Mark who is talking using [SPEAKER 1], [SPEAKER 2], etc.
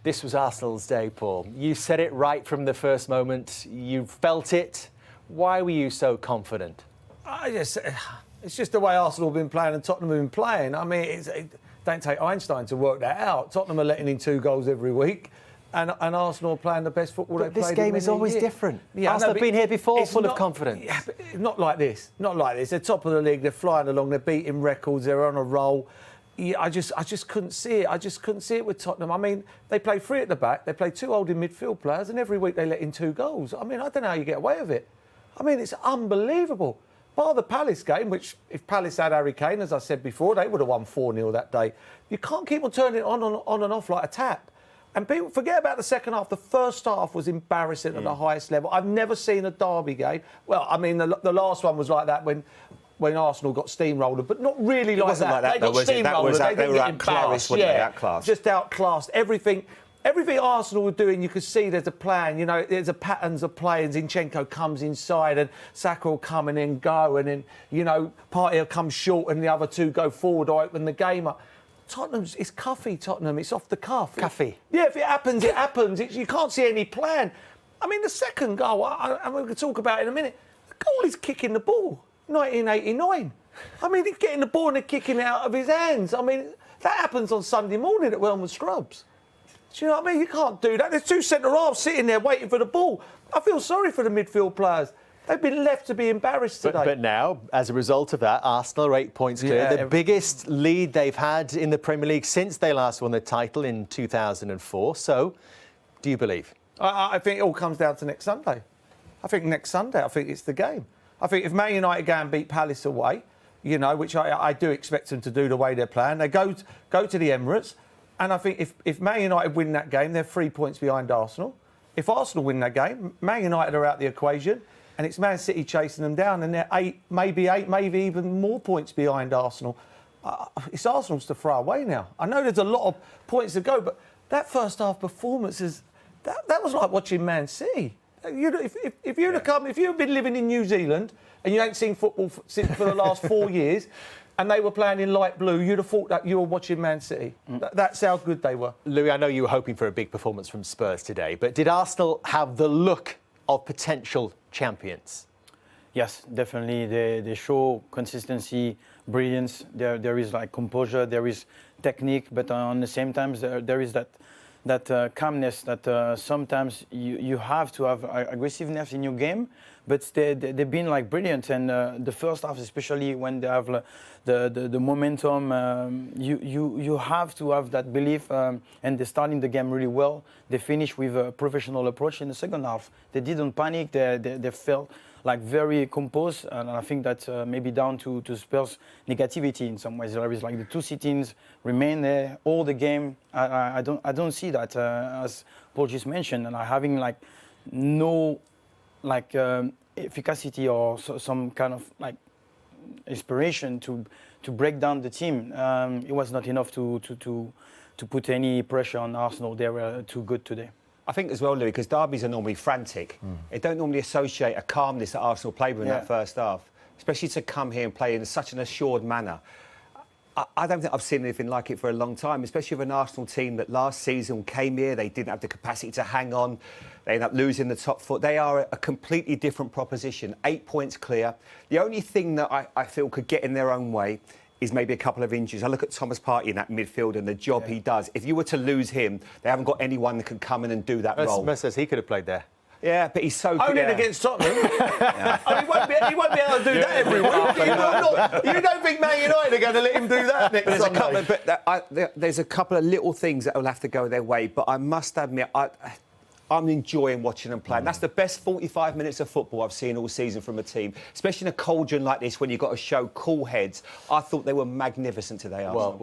[SPEAKER 1] This was Arsenal's day, Paul. You said it right from the first moment. You felt it. Why were you so confident?
[SPEAKER 2] It's just the way Arsenal have been playing and Tottenham have been playing. I mean, it don't take Einstein to work that out. Tottenham are letting in 2 goals every week. And Arsenal are playing the best football they've played.
[SPEAKER 1] This game is always different. Arsenal have been here before, full of confidence.
[SPEAKER 2] Yeah, but not like this. Not like this. They're top of the league. They're flying along. They're beating records. They're on a roll. Yeah, I just couldn't see it. I just couldn't see it with Tottenham. I mean, they play 3 at the back. They play 2 holding midfield players, and every week they let in 2 goals. I mean, I don't know how you get away with it. I mean, it's unbelievable. Bar the Palace game, which if Palace had Harry Kane, as I said before, they would have won 4-0 that day. You can't keep on turning it on and off like a tap. And people forget about the second half. The first half was embarrassing at the highest level. I've never seen a derby game. Well, I mean, the last one was like that when Arsenal got steamrolled, but not really like that. They got steamrolled. They were embarrassed. Just outclassed. Everything Arsenal were doing, you could see there's a plan. You know, there's a patterns of play, and Zinchenko comes inside, and Saka will come and then go, and then, you know, Partey will come short, and the other 2 go forward or open the game up. It's cuffy, Tottenham. It's off the cuff.
[SPEAKER 1] Cuffy.
[SPEAKER 2] Yeah, if it happens, it happens. You can't see any plan. I mean, the second goal, and we're going to talk about it in a minute, the goal is kicking the ball, 1989. I mean, he's getting the ball and they're kicking it out of his hands. I mean, that happens on Sunday morning at Wellman Scrubs. Do you know what I mean? You can't do that. There's 2 centre-halves sitting there waiting for the ball. I feel sorry for the midfield players. They've been left to be embarrassed today.
[SPEAKER 1] But now, as a result of that, Arsenal are 8 points clear. The biggest lead they've had in the Premier League since they last won the title in 2004. So, do you believe?
[SPEAKER 2] I think it all comes down to next Sunday. I think it's the game. I think if Man United go and beat Palace away, you know, which I do expect them to do the way they're playing, they go to the Emirates, and I think if Man United win that game, they're 3 points behind Arsenal. If Arsenal win that game, Man United are out the equation, and it's Man City chasing them down, and they're 8, maybe even more points behind Arsenal. It's Arsenal's to throw away now. I know there's a lot of points to go, but that first half performance that was like watching Man City. If you've been living in New Zealand and you ain't seen football for the last 4 years, and they were playing in light blue, you'd have thought that you were watching Man City. That's how good they were.
[SPEAKER 1] Louis, I know you were hoping for a big performance from Spurs today, but did Arsenal have the look of potential champions?
[SPEAKER 3] Yes, definitely. They show consistency, brilliance. There is like composure, there is technique, but on the same time, there is that calmness that sometimes you have to have aggressiveness in your game, but they've been like brilliant. And the first half, especially when they have the momentum, you have to have that belief. And they're starting the game really well. They finish with a professional approach in the second half. They didn't panic. They felt like very composed, and I think that's maybe down to Spurs' negativity in some ways. There is like the 2 sit-ins remain there all the game. I don't see that as Paul just mentioned, and having like no like efficacy or some kind of like inspiration to break down the team. It was not enough to put any pressure on Arsenal. They were too good today.
[SPEAKER 4] I think as well, Louis, because derbies are normally frantic. They don't normally associate a calmness that Arsenal played with in that first half, especially to come here and play in such an assured manner. I don't think I've seen anything like it for a long time, especially with an Arsenal team that last season came here, they didn't have the capacity to hang on, they ended up losing the top foot. They are a completely different proposition, 8 points clear. The only thing that I feel could get in their own way is maybe a couple of injuries. I look at Thomas Partey in that midfield and the job he does. If you were to lose him, they haven't got anyone that can come in and do that role.
[SPEAKER 1] Merson says he could have played there.
[SPEAKER 4] Yeah, but he's so good.
[SPEAKER 2] Only against Tottenham. He won't be able to do that every week. You don't think Man United are going to let him do that next Sunday?
[SPEAKER 4] There's a couple of little things that will have to go their way, but I must admit, I'm enjoying watching them play. And that's the best 45 minutes of football I've seen all season from a team, especially in a cauldron like this when you've got to show cool heads. I thought they were magnificent today, Arsenal.